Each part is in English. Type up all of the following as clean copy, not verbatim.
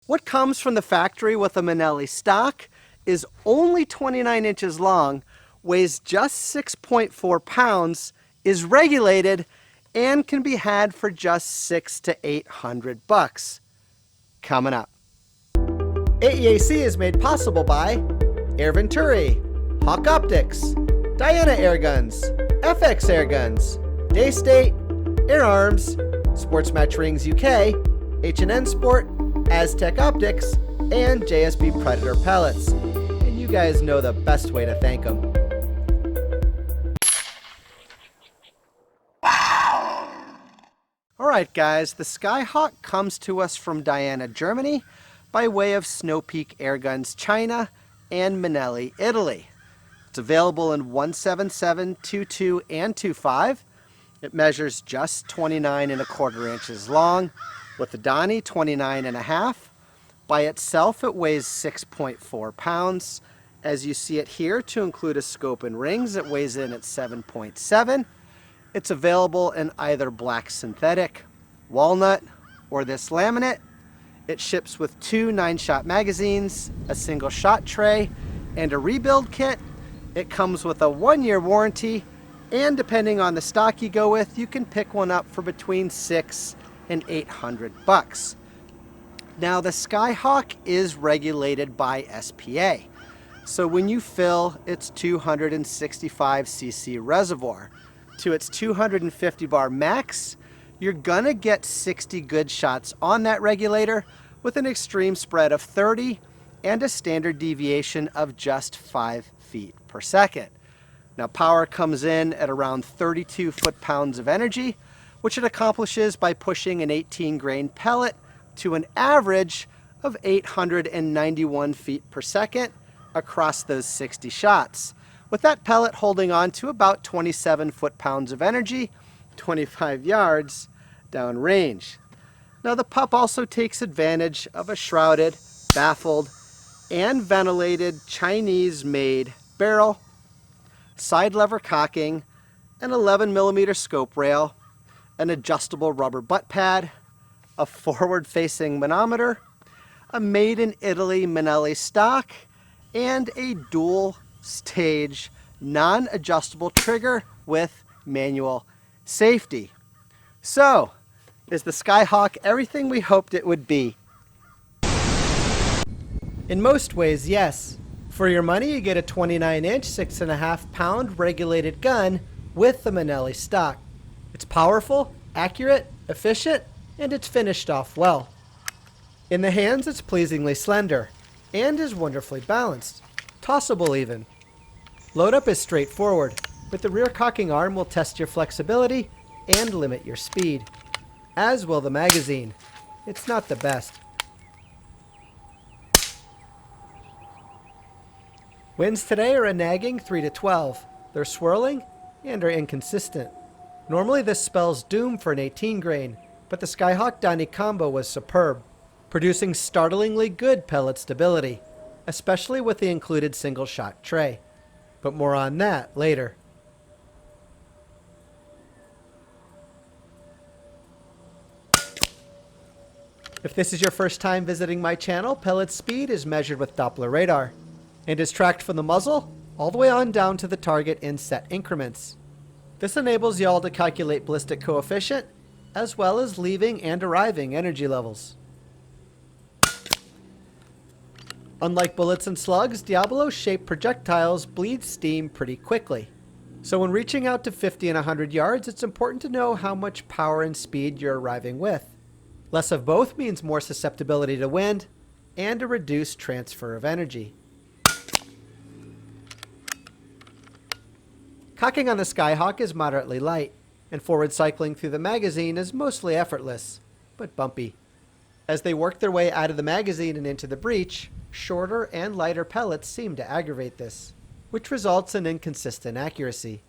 What comes from the factory with a Manelli stock is only 29 inches long, weighs just 6.4 pounds, is regulated, and can be had for just $600 to $800. Coming up. AEAC is made possible by Air Venturi, Hawk Optics, Diana Airguns, FX Airguns, Daystate, Air Arms, Sports Match Rings UK, H&N Sport, Aztec Optics, and JSB Predator Pellets. And you guys know the best way to thank them. Alright guys, the Skyhawk comes to us from Diana, Germany, by way of Snow Peak Airguns, China, and Manelli, Italy. It's available in 177, 22, and 25. It measures just 29¼ inches long, with the Donnie 29½. By itself, it weighs 6.4 pounds. As you see it here, to include a scope and rings, it weighs in at 7.7. It's available in either black synthetic, walnut, or this laminate. It ships with 2 9-shot magazines, a single shot tray, and a rebuild kit. It comes with a 1-year warranty, and depending on the stock you go with, you can pick one up for between $600 and $800. Now the Skyhawk is regulated by SPA. So when you fill its 265cc reservoir to its 250 bar max, you're gonna get 60 good shots on that regulator with an extreme spread of 30 and a standard deviation of just 5 feet per second. Now power comes in at around 32 foot-pounds of energy, which it accomplishes by pushing an 18-grain pellet to an average of 891 feet per second across those 60 shots, with that pellet holding on to about 27 foot-pounds of energy, 25 yards downrange. Now the pup also takes advantage of a shrouded, baffled, and ventilated Chinese-made barrel, side lever cocking, an 11mm scope rail, an adjustable rubber butt pad, a forward-facing manometer, a made-in-Italy Manelli stock, and a dual-stage non-adjustable trigger with manual safety. So, is the Skyhawk everything we hoped it would be? In most ways, yes. For your money, you get a 29-inch, 6.5-pound regulated gun with the Manelli stock. It's powerful, accurate, efficient, and it's finished off well. In the hands, it's pleasingly slender and is wonderfully balanced, tossable even. Load up is straightforward, but the rear cocking arm will test your flexibility and limit your speed, as will the magazine. It's not the best. Winds today are a nagging 3 to 12. They're swirling and are inconsistent. Normally this spells doom for an 18-grain, but the Skyhawk Donnie combo was superb, producing startlingly good pellet stability, especially with the included single-shot tray. But more on that later. If this is your first time visiting my channel, pellet speed is measured with Doppler radar and is tracked from the muzzle all the way on down to the target in set increments. This enables y'all to calculate ballistic coefficient as well as leaving and arriving energy levels. Unlike bullets and slugs, Diablo-shaped projectiles bleed steam pretty quickly. So when reaching out to 50 and 100 yards, it's important to know how much power and speed you're arriving with. Less of both means more susceptibility to wind and a reduced transfer of energy. Cocking on the Skyhawk is moderately light, and forward cycling through the magazine is mostly effortless, but bumpy. As they work their way out of the magazine and into the breech, shorter and lighter pellets seem to aggravate this, which results in inconsistent accuracy.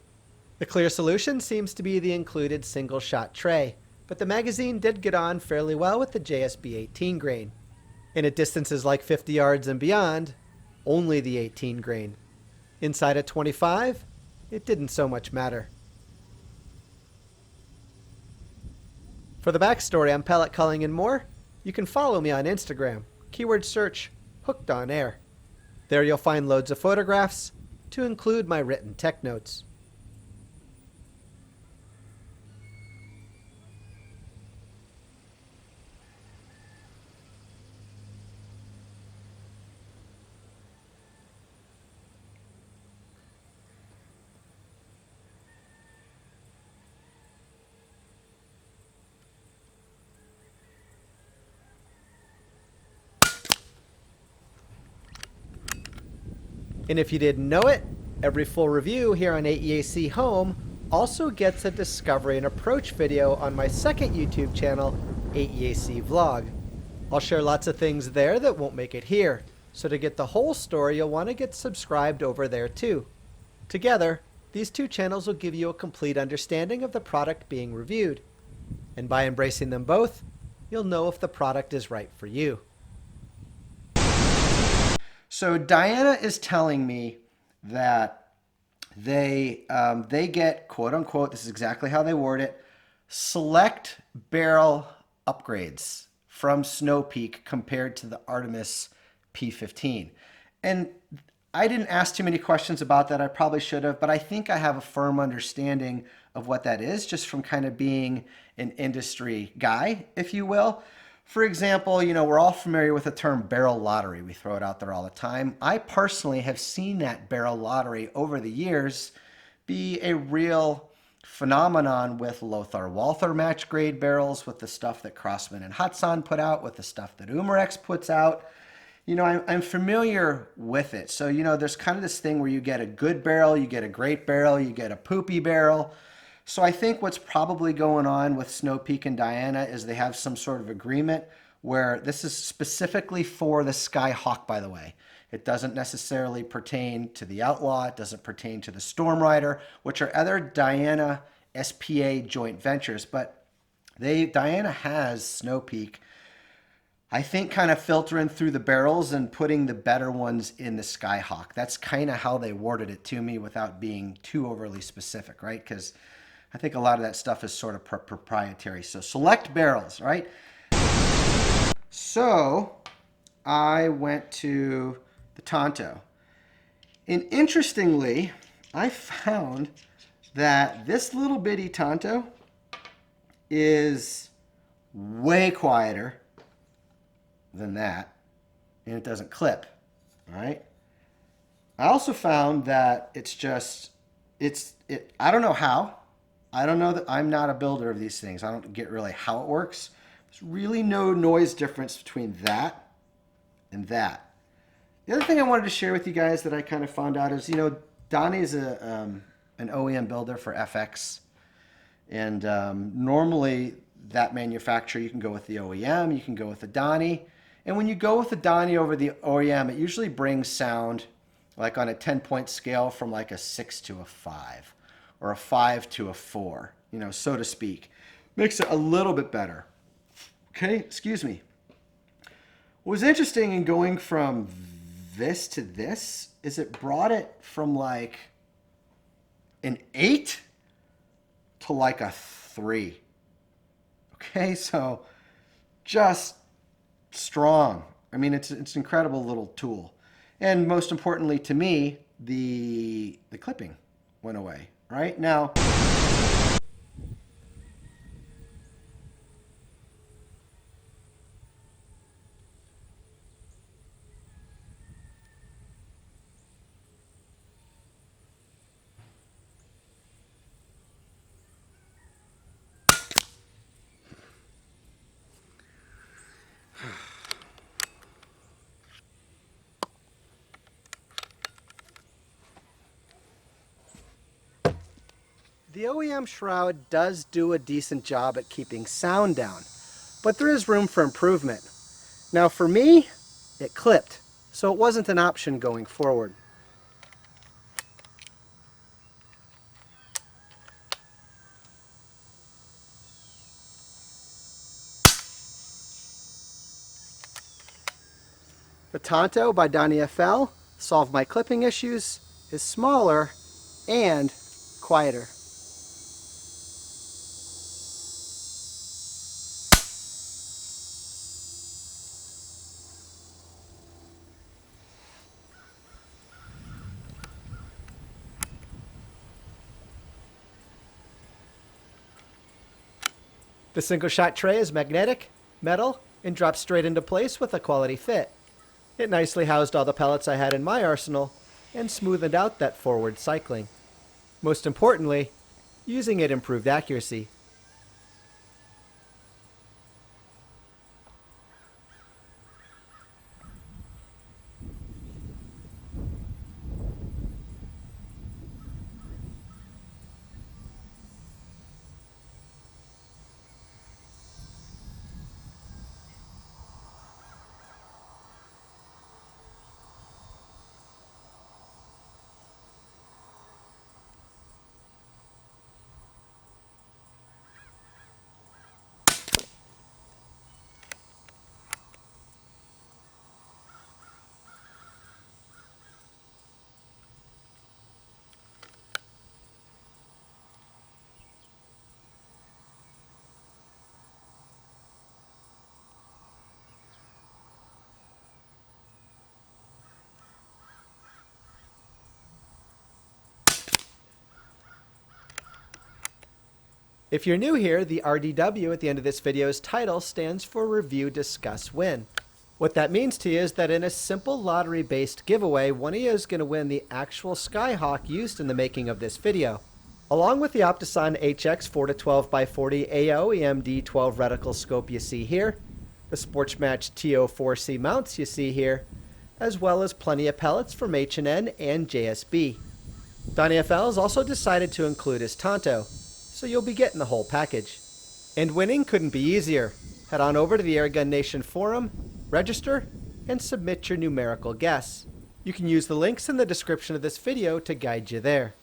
The clear solution seems to be the included single-shot tray, but the magazine did get on fairly well with the JSB 18 grain. And at distances like 50 yards and beyond, only the 18 grain. Inside at 25, it didn't so much matter. For the backstory on pellet culling and more, you can follow me on Instagram. keyword search Hooked on Air. There you'll find loads of photographs to include my written tech notes. And if you didn't know it, every full review here on AEAC Home also gets a discovery and approach video on my second YouTube channel, AEAC Vlog. I'll share lots of things there that won't make it here, so to get the whole story you'll want to get subscribed over there too. Together, these two channels will give you a complete understanding of the product being reviewed. And by embracing them both, you'll know if the product is right for you. So Diana is telling me that they get, quote unquote, this is exactly how they word it, select barrel upgrades from Snow Peak compared to the Artemis P15. And I didn't ask too many questions about that. I probably should have, but I think I have a firm understanding of what that is just from kind of being an industry guy, if you will. For example, you know, we're all familiar with the term barrel lottery. We throw it out there all the time. I personally have seen that barrel lottery over the years be a real phenomenon with Lothar Walther match grade barrels, with the stuff that Crossman and Hudson put out, with the stuff that Umarex puts out. You know, I'm familiar with it. So, you know, there's kind of this thing where you get a good barrel, you get a great barrel, you get a poopy barrel. So I think what's probably going on with Snow Peak and Diana is they have some sort of agreement where this is specifically for the Skyhawk, by the way. It doesn't necessarily pertain to the Outlaw. It doesn't pertain to the Storm Rider, which are other Diana SPA joint ventures. But Diana has Snow Peak, I think, kind of filtering through the barrels and putting the better ones in the Skyhawk. That's kind of how they worded it to me without being too overly specific, right? Because I think a lot of that stuff is sort of proprietary. So select barrels, right? So I went to the Tonto. And interestingly, I found that this little bitty Tonto is way quieter than that, and it doesn't clip, all right? I also found that I don't know how. I don't know that I'm not a builder of these things. I don't get really how it works. There's really no noise difference between that and that. The other thing I wanted to share with you guys that I kind of found out is, you know, Donnie's an OEM builder for FX. And normally that manufacturer, you can go with the OEM, you can go with the Donnie. And when you go with the Donnie over the OEM, it usually brings sound like on a 10-point scale from like a 6 to a 5. Or a 5 to a 4, you know, so to speak. Makes it a little bit better. Okay, excuse me. What was interesting in going from this to this is it brought it from like an 8 to like a 3. Okay, so just strong. I mean, it's an incredible little tool. And most importantly to me, the clipping went away. Right now, the OEM shroud does do a decent job at keeping sound down, but there is room for improvement. Now for me, it clipped, so it wasn't an option going forward. The Tonto by Donnie FL solved my clipping issues, is smaller and quieter. The single shot tray is magnetic, metal, and drops straight into place with a quality fit. It nicely housed all the pellets I had in my arsenal and smoothed out that forward cycling. Most importantly, using it improved accuracy. If you're new here, the RDW at the end of this video's title stands for Review, Discuss, Win. What that means to you is that in a simple lottery-based giveaway, one of you is going to win the actual Skyhawk used in the making of this video. Along with the Optisan HX 4-12x40 AO EMD 12 reticle scope you see here, the Sportsmatch TO4C mounts you see here, as well as plenty of pellets from H&N and JSB. Donnie FL has also decided to include his Tonto, so you'll be getting the whole package. And winning couldn't be easier. Head on over to the Airgun Nation Forum, register, and submit your numerical guess. You can use the links in the description of this video to guide you there.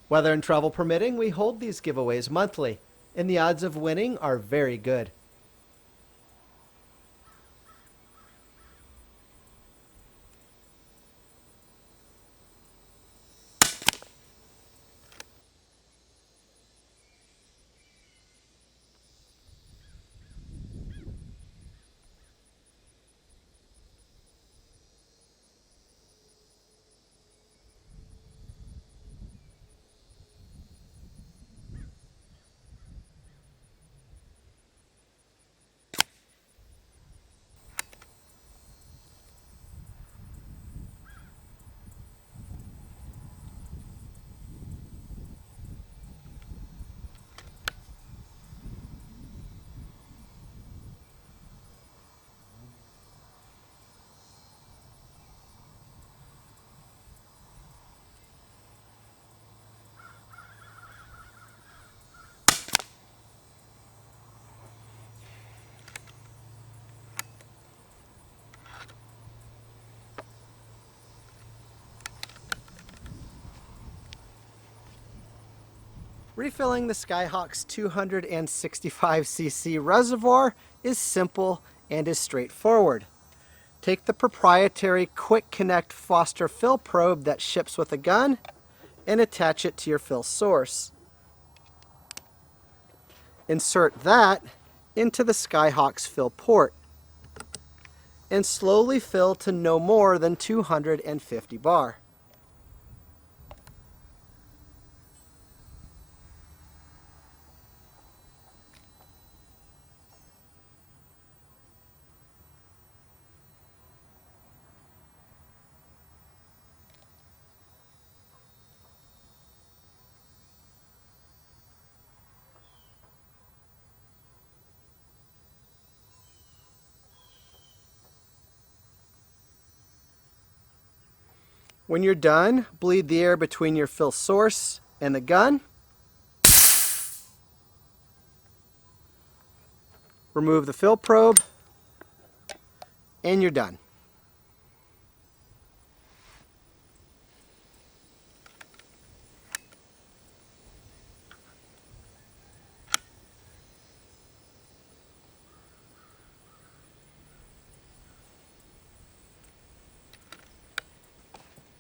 Weather and travel permitting, we hold these giveaways monthly, and the odds of winning are very good. Refilling the Skyhawk's 265cc reservoir is simple and is straightforward. Take the proprietary Quick Connect Foster fill probe that ships with a gun and attach it to your fill source. Insert that into the Skyhawk's fill port and slowly fill to no more than 250 bar. When you're done, bleed the air between your fill source and the gun. Remove the fill probe, and you're done.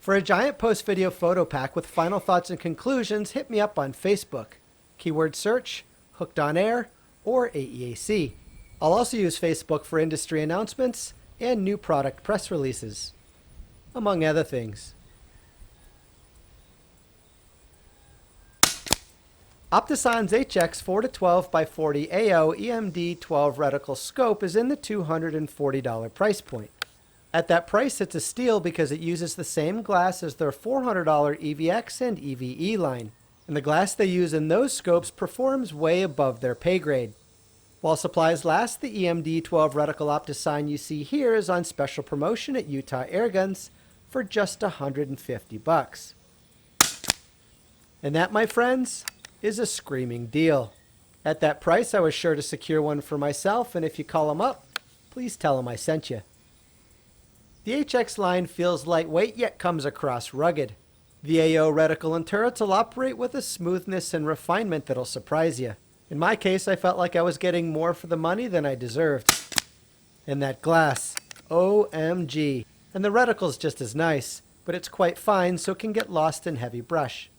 For a giant post-video photo pack with final thoughts and conclusions, hit me up on Facebook. Keyword search, Hooked on Air, or AEAC. I'll also use Facebook for industry announcements and new product press releases, among other things. Optisan's HX 4-12x40 AO EMD 12 reticle scope is in the $240 price point. At that price, it's a steal because it uses the same glass as their $400 EVX and EVE line, and the glass they use in those scopes performs way above their pay grade. While supplies last, the EMD 12 reticle Optisan you see here is on special promotion at Utah Airguns for just $150. And that, my friends, is a screaming deal. At that price, I was sure to secure one for myself, and if you call them up, please tell them I sent you. The HX line feels lightweight yet comes across rugged. The AO reticle and turrets will operate with a smoothness and refinement that'll surprise you. In my case, I felt like I was getting more for the money than I deserved. And that glass, OMG. And the reticle's just as nice, but it's quite fine so it can get lost in heavy brush.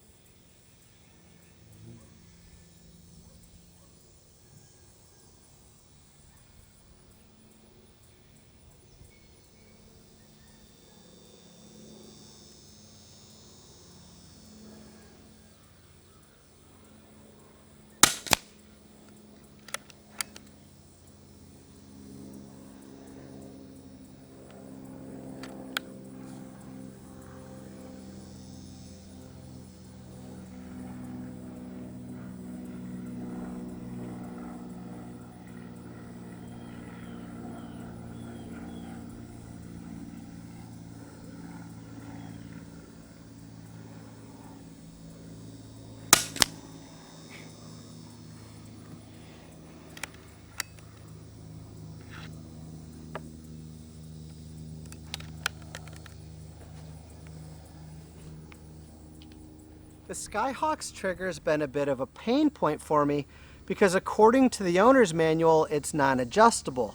The Skyhawk's trigger's been a bit of a pain point for me because according to the owner's manual, it's non-adjustable.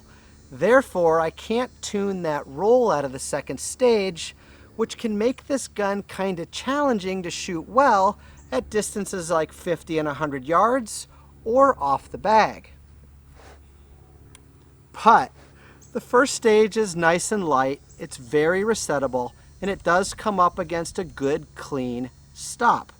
Therefore, I can't tune that roll out of the second stage, which can make this gun kind of challenging to shoot well at distances like 50 and 100 yards or off the bag. But the first stage is nice and light, it's very resettable, and it does come up against a good, clean stop.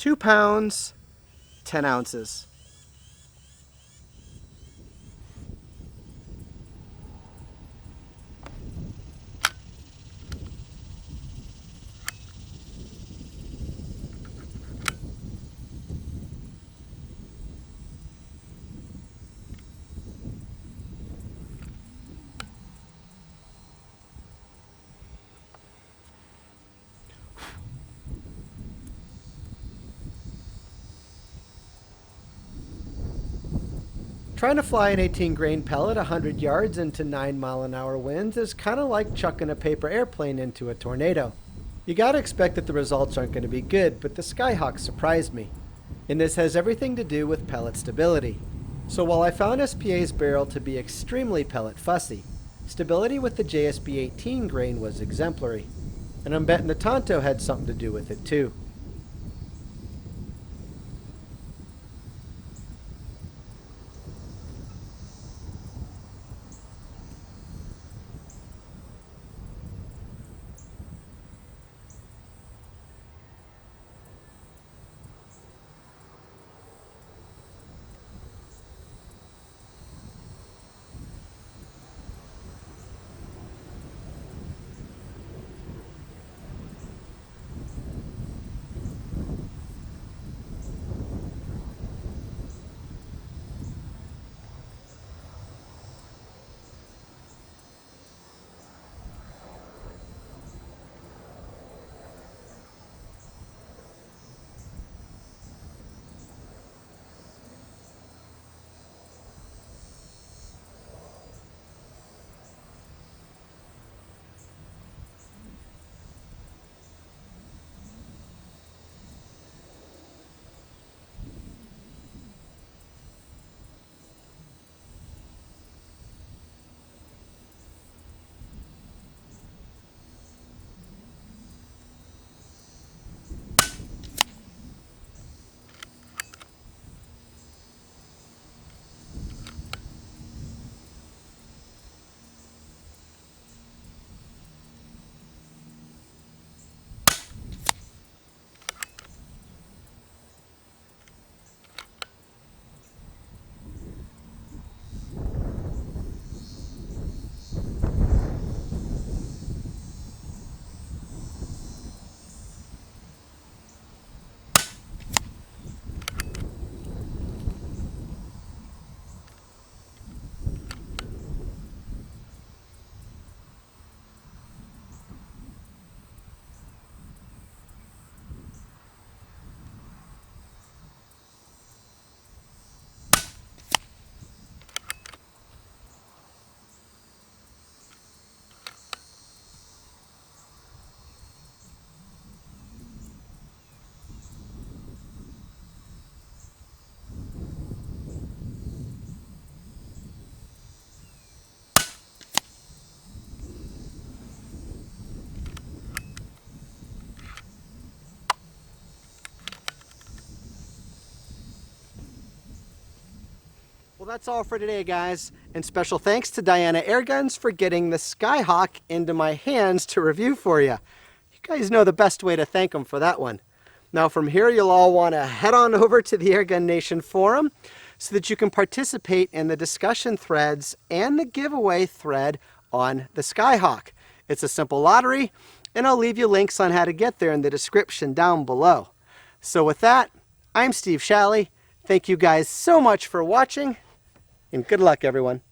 £2, 10 ounces. Trying to fly an 18 grain pellet 100 yards into 9-mile-an-hour winds is kind of like chucking a paper airplane into a tornado. You gotta expect that the results aren't going to be good, but the Skyhawk surprised me. And this has everything to do with pellet stability. So while I found SPA's barrel to be extremely pellet fussy, stability with the JSB 18 grain was exemplary. And I'm betting the Tonto had something to do with it too. Well, that's all for today, guys. And special thanks to Diana Airguns for getting the Skyhawk into my hands to review for you. You guys know the best way to thank them for that one. Now from here, you'll all want to head on over to the Airgun Nation Forum so that you can participate in the discussion threads and the giveaway thread on the Skyhawk. It's a simple lottery, and I'll leave you links on how to get there in the description down below. So with that, I'm Steve Shalley. Thank you guys so much for watching, and good luck, everyone.